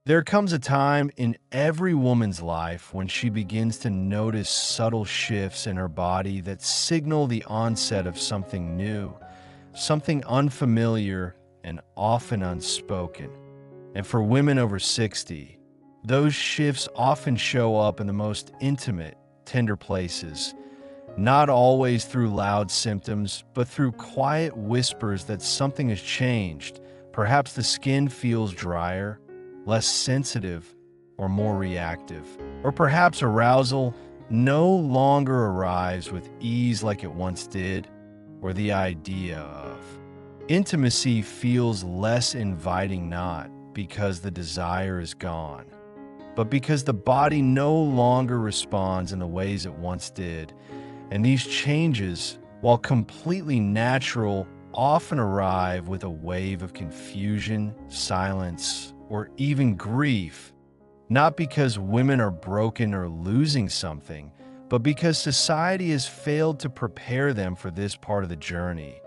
There comes a time in every woman's life when she begins to notice subtle shifts in her body that signal the onset of something new, something unfamiliar and often unspoken. And for women over 60, those shifts often show up in the most intimate, tender places, not always through loud symptoms, but through quiet whispers that something has changed. Perhaps the skin feels drier, less sensitive, or more reactive. Or perhaps arousal no longer arrives with ease like it once did, or the idea of intimacy feels less inviting, not because the desire is gone, but because the body no longer responds in the ways it once did. And these changes, while completely natural, often arrive with a wave of confusion, silence, or even grief, not because women are broken or losing something, but because society has failed to prepare them for this part of the journey,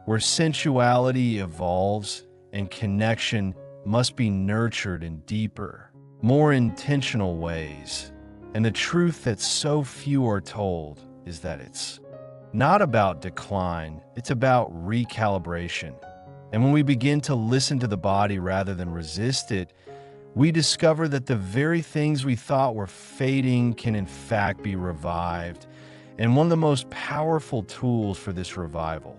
where sensuality evolves and connection must be nurtured in deeper, more intentional ways. And the truth that so few are told is that it's not about decline, it's about recalibration. And when we begin to listen to the body rather than resist it, we discover that the very things we thought were fading can in fact be revived. And one of the most powerful tools for this revival,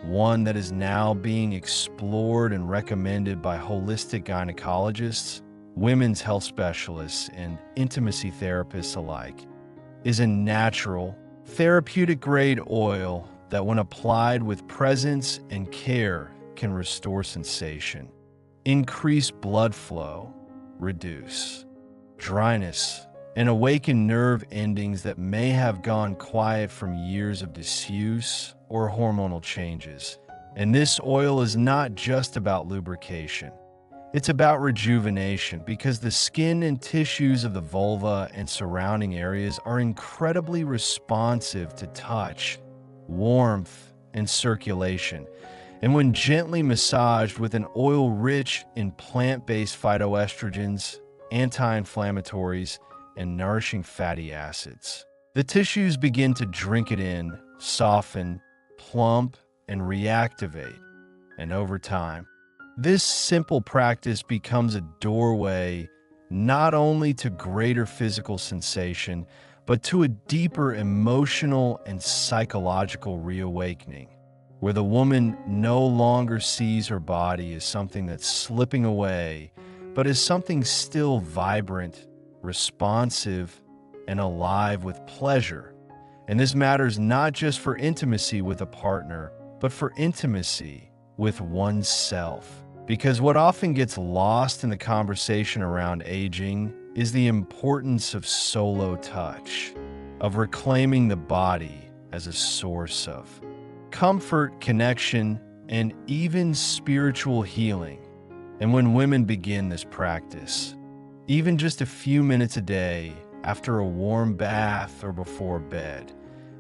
one that is now being explored and recommended by holistic gynecologists, women's health specialists, and intimacy therapists alike, is a natural, therapeutic-grade oil that, when applied with presence and care, can restore sensation, increase blood flow, reduce dryness, and awaken nerve endings that may have gone quiet from years of disuse or hormonal changes. And this oil is not just about lubrication. It's about rejuvenation, because the skin and tissues of the vulva and surrounding areas are incredibly responsive to touch, warmth, and circulation. And when gently massaged with an oil rich in plant-based phytoestrogens, anti-inflammatories, and nourishing fatty acids, the tissues begin to drink it in, soften, plump, and reactivate. And over time, this simple practice becomes a doorway not only to greater physical sensation, but to a deeper emotional and psychological reawakening, where the woman no longer sees her body as something that's slipping away, but as something still vibrant, responsive, and alive with pleasure. And this matters not just for intimacy with a partner, but for intimacy with oneself. Because what often gets lost in the conversation around aging is the importance of solo touch, of reclaiming the body as a source of comfort, connection, and even spiritual healing. And when women begin this practice, even just a few minutes a day after a warm bath or before bed,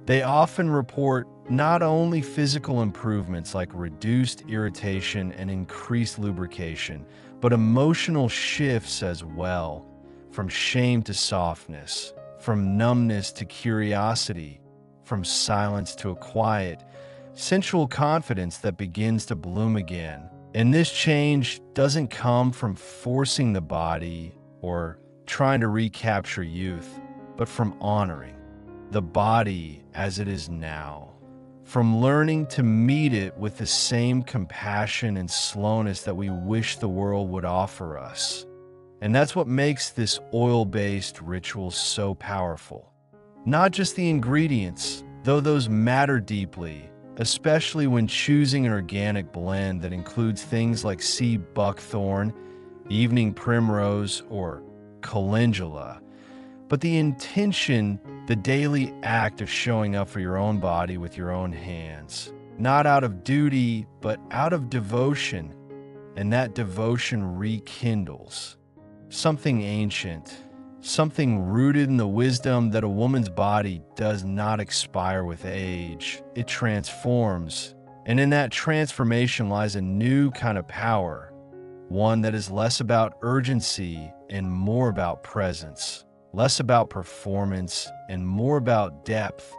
they often report not only physical improvements like reduced irritation and increased lubrication, but emotional shifts as well, from shame to softness, from numbness to curiosity, from silence to a quiet, sensual confidence that begins to bloom again. And this change doesn't come from forcing the body or trying to recapture youth, but from honoring the body as it is now, from learning to meet it with the same compassion and slowness that we wish the world would offer us. And that's what makes this oil-based ritual so powerful. Not just the ingredients, though those matter deeply, especially when choosing an organic blend that includes things like sea buckthorn, evening primrose, or calendula, but the intention, the daily act of showing up for your own body with your own hands, not out of duty, but out of devotion. And that devotion rekindles something ancient, something rooted in the wisdom that a woman's body does not expire with age. It transforms, and in that transformation lies a new kind of power, one that is less about urgency and more about presence, less about performance and more about depth.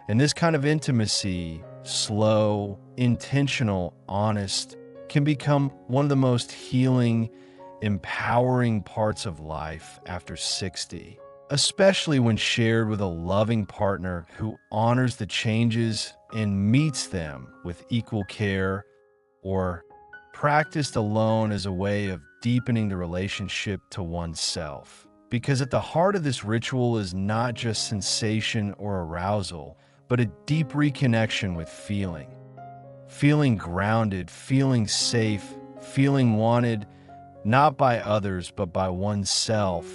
And this kind of intimacy, slow, intentional, honest, can become one of the most healing, empowering parts of life after 60, especially when shared with a loving partner who honors the changes and meets them with equal care, or practiced alone as a way of deepening the relationship to oneself. Because at the heart of this ritual is not just sensation or arousal, but a deep reconnection with feeling. Feeling grounded, feeling safe, feeling wanted, not by others, but by oneself.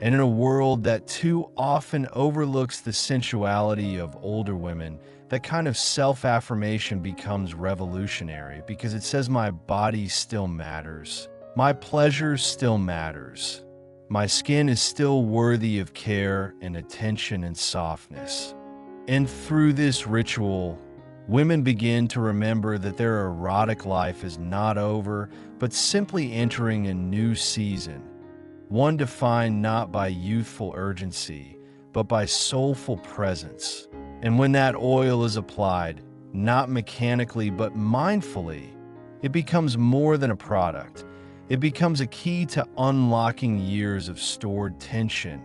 And in a world that too often overlooks the sensuality of older women, that kind of self-affirmation becomes revolutionary because it says my body still matters. My pleasure still matters. My skin is still worthy of care and attention and softness. And through this ritual, women begin to remember that their erotic life is not over, but simply entering a new season. One defined not by youthful urgency, but by soulful presence. And when that oil is applied, not mechanically but mindfully, it becomes more than a product. It becomes a key to unlocking years of stored tension,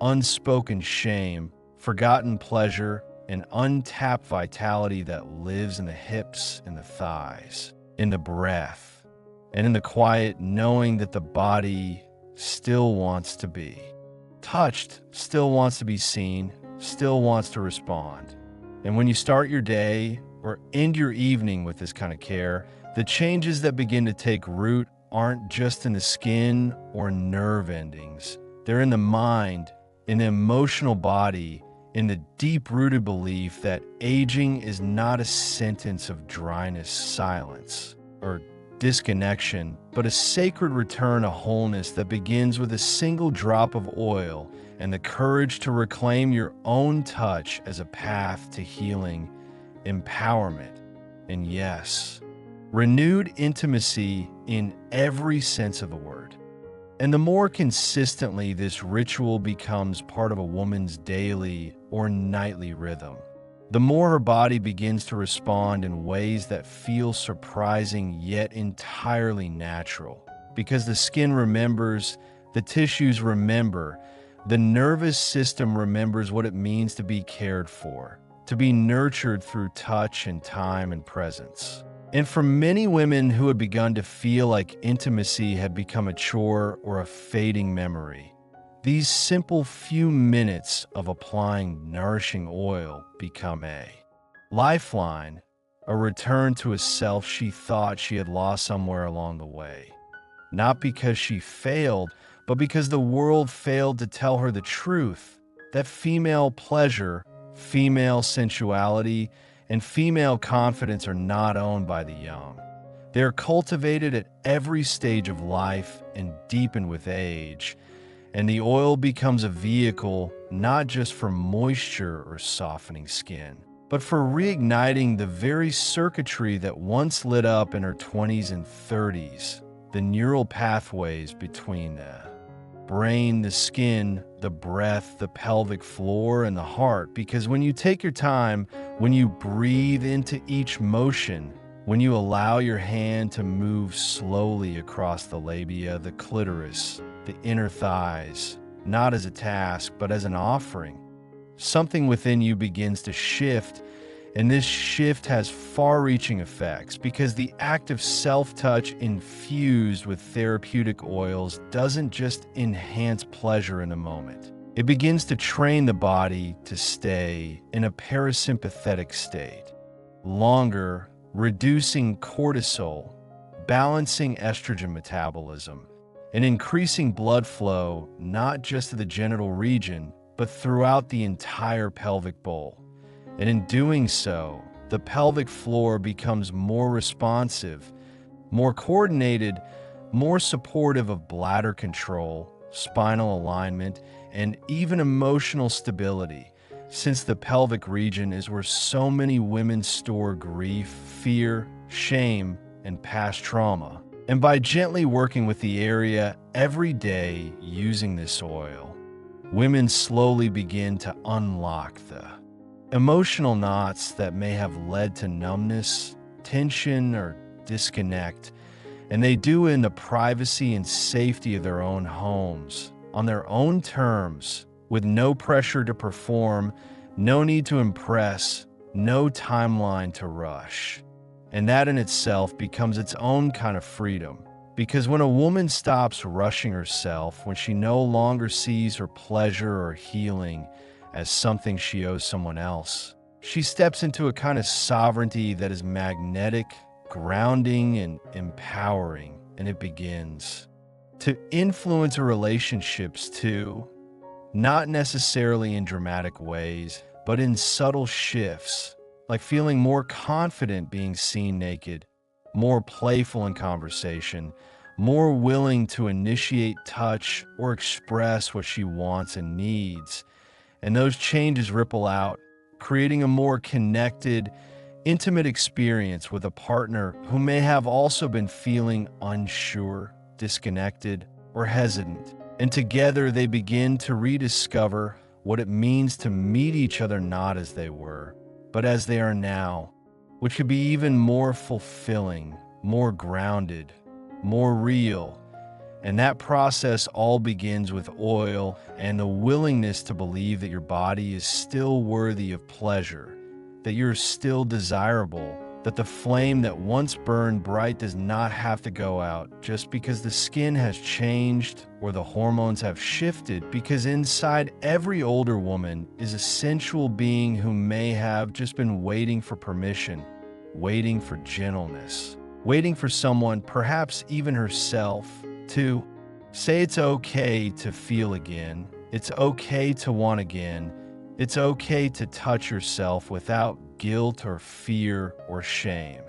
unspoken shame, forgotten pleasure, and untapped vitality that lives in the hips and the thighs, in the breath, and in the quiet knowing that the body still wants to be touched, still wants to be seen, still wants to respond. And when you start your day or end your evening with this kind of care, the changes that begin to take root aren't just in the skin or nerve endings. They're in the mind, in the emotional body, in the deep-rooted belief that aging is not a sentence of dryness, silence, or disconnection, but a sacred return to wholeness that begins with a single drop of oil and the courage to reclaim your own touch as a path to healing, empowerment, and yes, renewed intimacy in every sense of the word. And the more consistently this ritual becomes part of a woman's daily or nightly rhythm, the more her body begins to respond in ways that feel surprising yet entirely natural. Because the skin remembers, the tissues remember, the nervous system remembers what it means to be cared for, to be nurtured through touch and time and presence. And for many women who had begun to feel like intimacy had become a chore or a fading memory, these simple few minutes of applying nourishing oil become a lifeline, a return to a self she thought she had lost somewhere along the way. Not because she failed, but because the world failed to tell her the truth, that female pleasure, female sensuality, and female confidence are not owned by the young. They are cultivated at every stage of life and deepened with age. And the oil becomes a vehicle not just for moisture or softening skin, but for reigniting the very circuitry that once lit up in her 20s and 30s, the neural pathways between the brain, the skin, the breath, the pelvic floor, and the heart. Because when you take your time, when you breathe into each motion, when you allow your hand to move slowly across the labia, the clitoris, the inner thighs, not as a task, but as an offering, something within you begins to shift, and this shift has far-reaching effects because the act of self-touch infused with therapeutic oils doesn't just enhance pleasure in a moment. It begins to train the body to stay in a parasympathetic state, longer, reducing cortisol, balancing estrogen metabolism, and increasing blood flow not just to the genital region, but throughout the entire pelvic bowl. And in doing so, the pelvic floor becomes more responsive, more coordinated, more supportive of bladder control, spinal alignment, and even emotional stability, since the pelvic region is where so many women store grief, fear, shame, and past trauma. And by gently working with the area every day using this oil, women slowly begin to unlock the emotional knots that may have led to numbness, tension, or disconnect, and they do it in the privacy and safety of their own homes, on their own terms, with no pressure to perform, no need to impress, no timeline to rush. And that in itself becomes its own kind of freedom. Because when a woman stops rushing herself, when she no longer sees her pleasure or healing as something she owes someone else, she steps into a kind of sovereignty that is magnetic, grounding, and empowering, and it begins to influence her relationships too, not necessarily in dramatic ways, but in subtle shifts, like feeling more confident being seen naked, more playful in conversation, more willing to initiate touch or express what she wants and needs. And those changes ripple out, creating a more connected, intimate experience with a partner who may have also been feeling unsure, disconnected, or hesitant. And together they begin to rediscover what it means to meet each other not as they were, but as they are now, which could be even more fulfilling, more grounded, more real. And that process all begins with oil and the willingness to believe that your body is still worthy of pleasure, that you're still desirable, that the flame that once burned bright does not have to go out just because the skin has changed or the hormones have shifted, because inside every older woman is a sensual being who may have just been waiting for permission, waiting for gentleness, waiting for someone, perhaps even herself, to say it's okay to feel again, it's okay to want again, it's okay to touch yourself without guilt or fear or shame.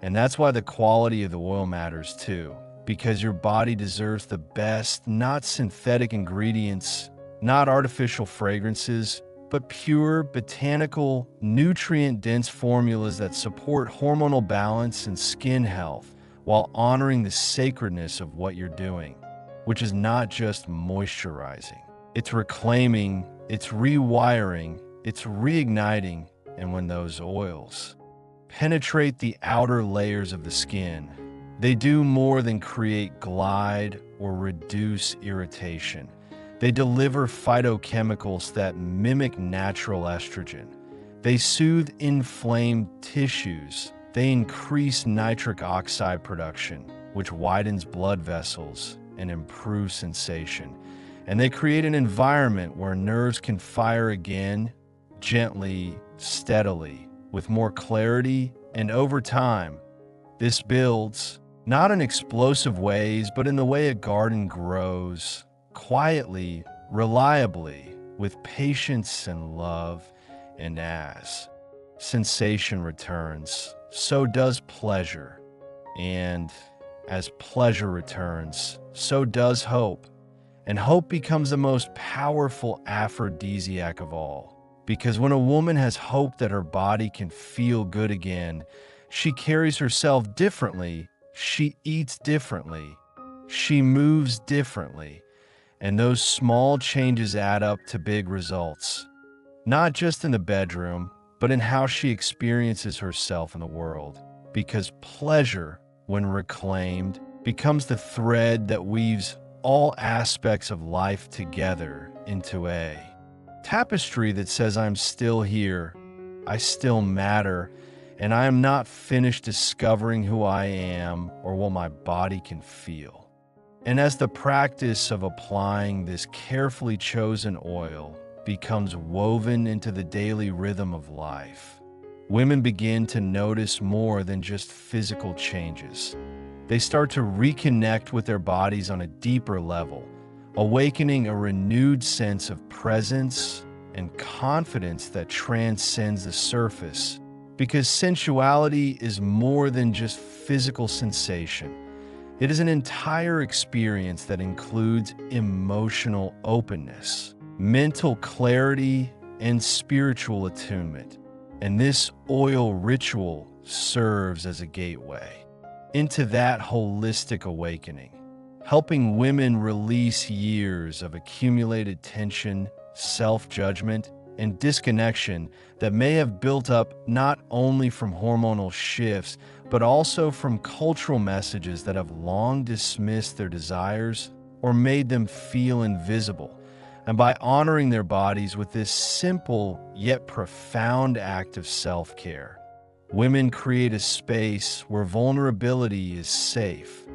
And that's why the quality of the oil matters too, because your body deserves the best, not synthetic ingredients, not artificial fragrances, but pure, botanical, nutrient-dense formulas that support hormonal balance and skin health while honoring the sacredness of what you're doing, which is not just moisturizing. It's reclaiming, it's rewiring, it's reigniting. And when those oils penetrate the outer layers of the skin, they do more than create glide or reduce irritation. They deliver phytochemicals that mimic natural estrogen. They soothe inflamed tissues. They increase nitric oxide production, which widens blood vessels and improves sensation. And they create an environment where nerves can fire again, gently, steadily, with more clarity, and over time, this builds, not in explosive ways, but in the way a garden grows, quietly, reliably, with patience and love. And as sensation returns, so does pleasure. And as pleasure returns, so does hope. And hope becomes the most powerful aphrodisiac of all. Because when a woman has hope that her body can feel good again, she carries herself differently, she eats differently, she moves differently, and those small changes add up to big results. Not just in the bedroom, but in how she experiences herself in the world. Because pleasure, when reclaimed, becomes the thread that weaves all aspects of life together into a tapestry that says, I'm still here, I still matter, and I am not finished discovering who I am or what my body can feel. And as the practice of applying this carefully chosen oil becomes woven into the daily rhythm of life, women begin to notice more than just physical changes. They start to reconnect with their bodies on a deeper level, awakening a renewed sense of presence and confidence that transcends the surface. Because sensuality is more than just physical sensation. It is an entire experience that includes emotional openness, mental clarity, and spiritual attunement. And this oil ritual serves as a gateway into that holistic awakening, helping women release years of accumulated tension, self-judgment, and disconnection that may have built up not only from hormonal shifts, but also from cultural messages that have long dismissed their desires or made them feel invisible. And by honoring their bodies with this simple yet profound act of self-care, women create a space where vulnerability is safe,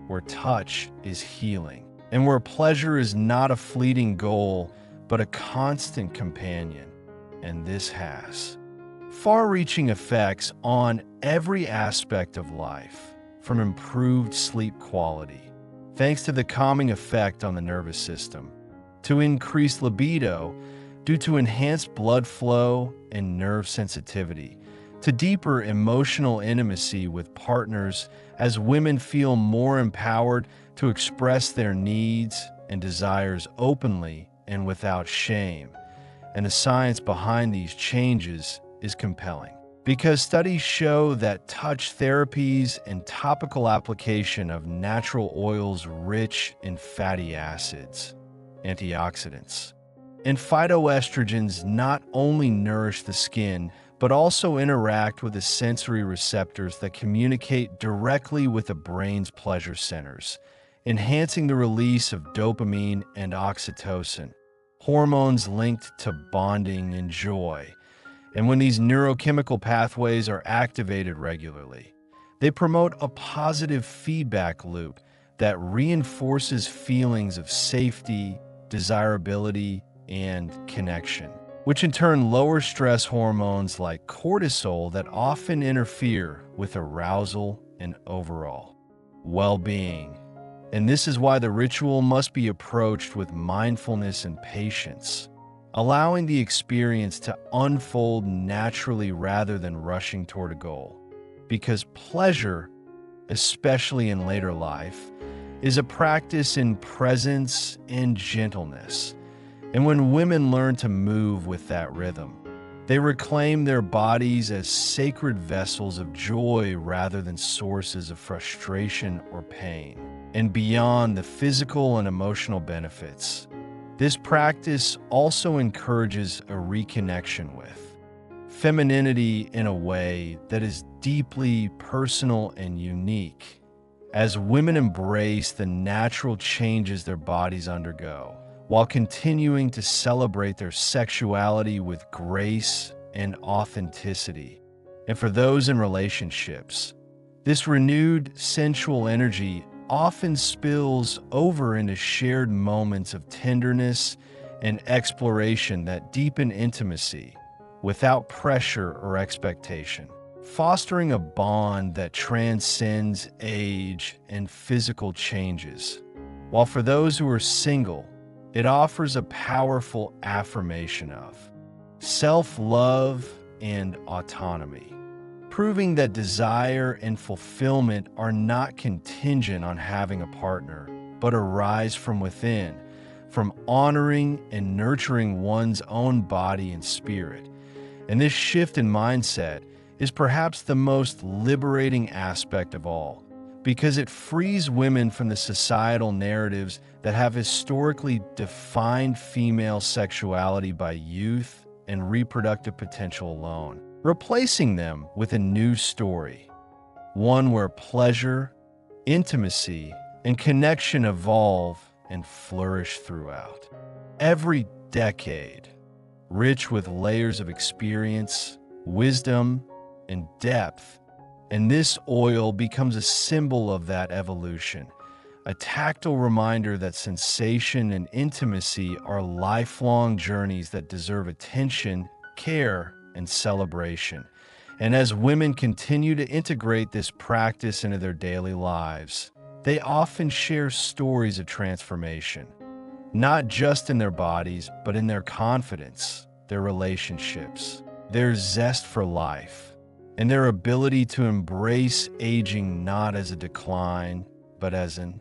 where touch is healing, and where pleasure is not a fleeting goal, but a constant companion. And this has far-reaching effects on every aspect of life, from improved sleep quality, thanks to the calming effect on the nervous system, to increased libido due to enhanced blood flow and nerve sensitivity, to deeper emotional intimacy with partners as women feel more empowered to express their needs and desires openly and without shame. And the science behind these changes is compelling, because studies show that touch therapies and topical application of natural oils rich in fatty acids, antioxidants, and phytoestrogens not only nourish the skin, but also interact with the sensory receptors that communicate directly with the brain's pleasure centers, enhancing the release of dopamine and oxytocin, hormones linked to bonding and joy. And when these neurochemical pathways are activated regularly, they promote a positive feedback loop that reinforces feelings of safety, desirability, and connection, which in turn lowers stress hormones like cortisol that often interfere with arousal and overall well-being. And this is why the ritual must be approached with mindfulness and patience, allowing the experience to unfold naturally rather than rushing toward a goal. Because pleasure, especially in later life, is a practice in presence and gentleness. And when women learn to move with that rhythm, they reclaim their bodies as sacred vessels of joy rather than sources of frustration or pain. And beyond the physical and emotional benefits, this practice also encourages a reconnection with femininity in a way that is deeply personal and unique, as women embrace the natural changes their bodies undergo, while continuing to celebrate their sexuality with grace and authenticity. And for those in relationships, this renewed sensual energy often spills over into shared moments of tenderness and exploration that deepen intimacy without pressure or expectation, fostering a bond that transcends age and physical changes. While for those who are single, it offers a powerful affirmation of self-love and autonomy, proving that desire and fulfillment are not contingent on having a partner, but arise from within, from honoring and nurturing one's own body and spirit. And this shift in mindset is perhaps the most liberating aspect of all, because it frees women from the societal narratives that have historically defined female sexuality by youth and reproductive potential alone, replacing them with a new story, one where pleasure, intimacy, and connection evolve and flourish throughout. Every decade, rich with layers of experience, wisdom, and depth, and this oil becomes a symbol of that evolution, a tactile reminder that sensation and intimacy are lifelong journeys that deserve attention, care, and celebration. And as women continue to integrate this practice into their daily lives, they often share stories of transformation, not just in their bodies, but in their confidence, their relationships, their zest for life, and their ability to embrace aging not as a decline, but as an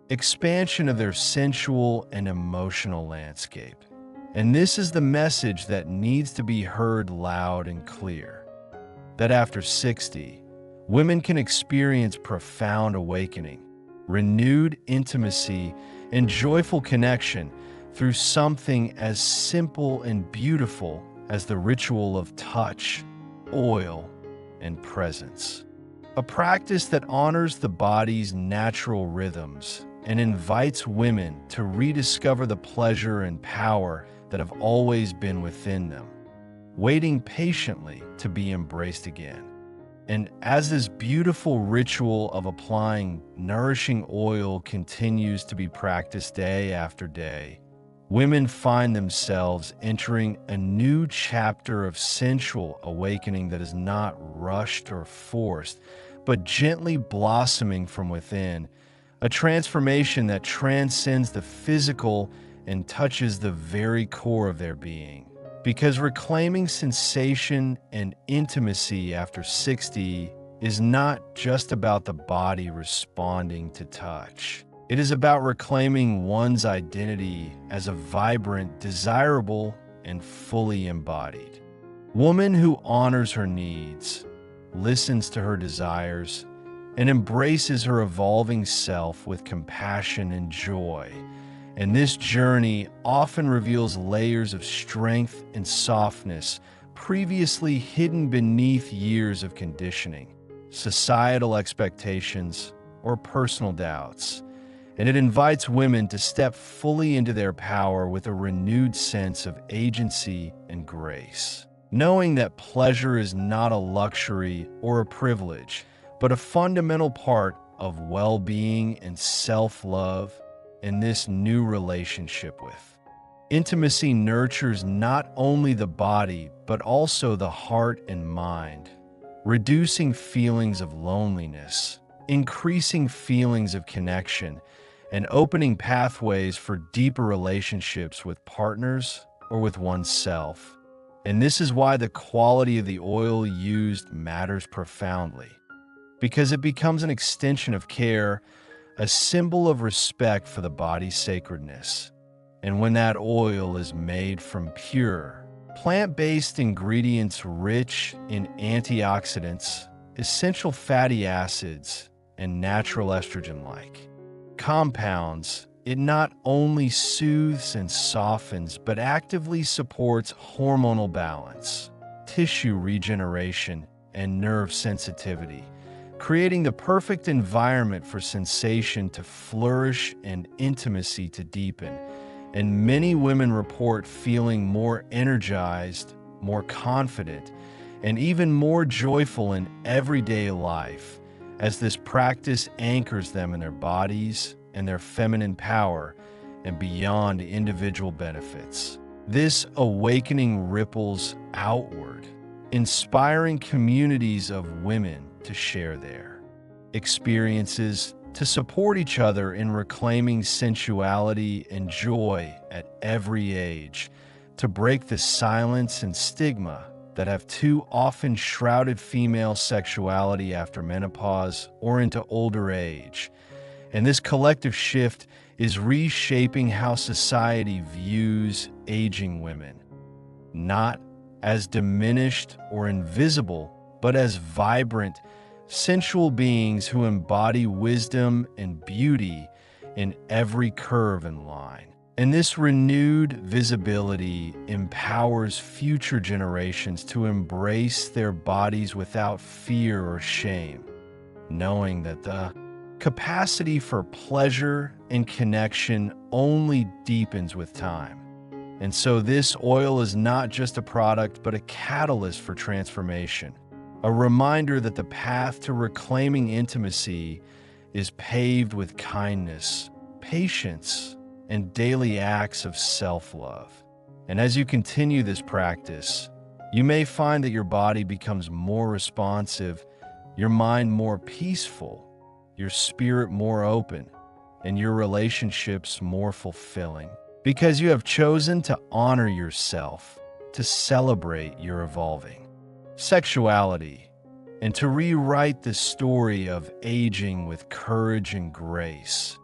expansion of their sensual and emotional landscape. And this is the message that needs to be heard loud and clear, that after 60, women can experience profound awakening, renewed intimacy, and joyful connection through something as simple and beautiful as the ritual of touch, oil, and presence. A practice that honors the body's natural rhythms and invites women to rediscover the pleasure and power that have always been within them, waiting patiently to be embraced again. And as this beautiful ritual of applying nourishing oil continues to be practiced day after day, women find themselves entering a new chapter of sensual awakening that is not rushed or forced, but gently blossoming from within, a transformation that transcends the physical and touches the very core of their being. Because reclaiming sensation and intimacy after 60 is not just about the body responding to touch. It is about reclaiming one's identity as a vibrant, desirable, and fully embodied woman who honors her needs, listens to her desires, and embraces her evolving self with compassion and joy. And this journey often reveals layers of strength and softness previously hidden beneath years of conditioning, societal expectations, or personal doubts. And it invites women to step fully into their power with a renewed sense of agency and grace, knowing that pleasure is not a luxury or a privilege, but a fundamental part of well-being and self-love in this new relationship with. Intimacy nurtures not only the body, but also the heart and mind, reducing feelings of loneliness, increasing feelings of connection, and opening pathways for deeper relationships with partners or with oneself. And this is why the quality of the oil used matters profoundly, because it becomes an extension of care, a symbol of respect for the body's sacredness. And when that oil is made from pure, plant-based ingredients rich in antioxidants, essential fatty acids, and natural estrogen-like compounds, it not only soothes and softens, but actively supports hormonal balance, tissue regeneration, and nerve sensitivity, creating the perfect environment for sensation to flourish and intimacy to deepen. And many women report feeling more energized, more confident, and even more joyful in everyday life, as this practice anchors them in their bodies and their feminine power and beyond individual benefits. This awakening ripples outward, inspiring communities of women to share their experiences, to support each other in reclaiming sensuality and joy at every age, to break the silence and stigma that have too often shrouded female sexuality after menopause or into older age. And this collective shift is reshaping how society views aging women, not as diminished or invisible, but as vibrant, sensual beings who embody wisdom and beauty in every curve and line. And this renewed visibility empowers future generations to embrace their bodies without fear or shame, knowing that the capacity for pleasure and connection only deepens with time. And so this oil is not just a product, but a catalyst for transformation, a reminder that the path to reclaiming intimacy is paved with kindness, patience, and daily acts of self-love. And as you continue this practice, you may find that your body becomes more responsive, your mind more peaceful, your spirit more open, and your relationships more fulfilling, because you have chosen to honor yourself, to celebrate your evolving sexuality, and to rewrite the story of aging with courage and grace.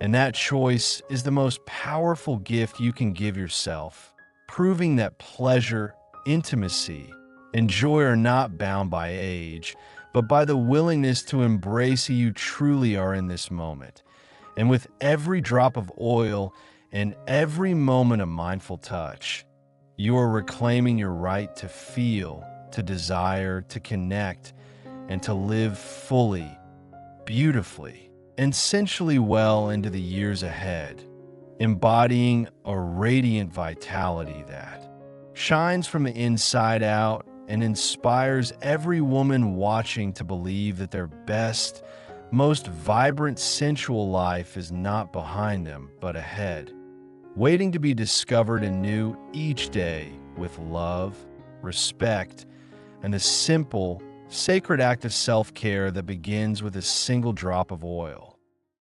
And that choice is the most powerful gift you can give yourself, proving that pleasure, intimacy, and joy are not bound by age, but by the willingness to embrace who you truly are in this moment. And with every drop of oil and every moment of mindful touch, you are reclaiming your right to feel, to desire, to connect, and to live fully, beautifully, and sensually well into the years ahead, embodying a radiant vitality that shines from the inside out and inspires every woman watching to believe that their best, most vibrant sensual life is not behind them, but ahead, waiting to be discovered anew each day with love, respect, and the simple, sacred act of self-care that begins with a single drop of oil.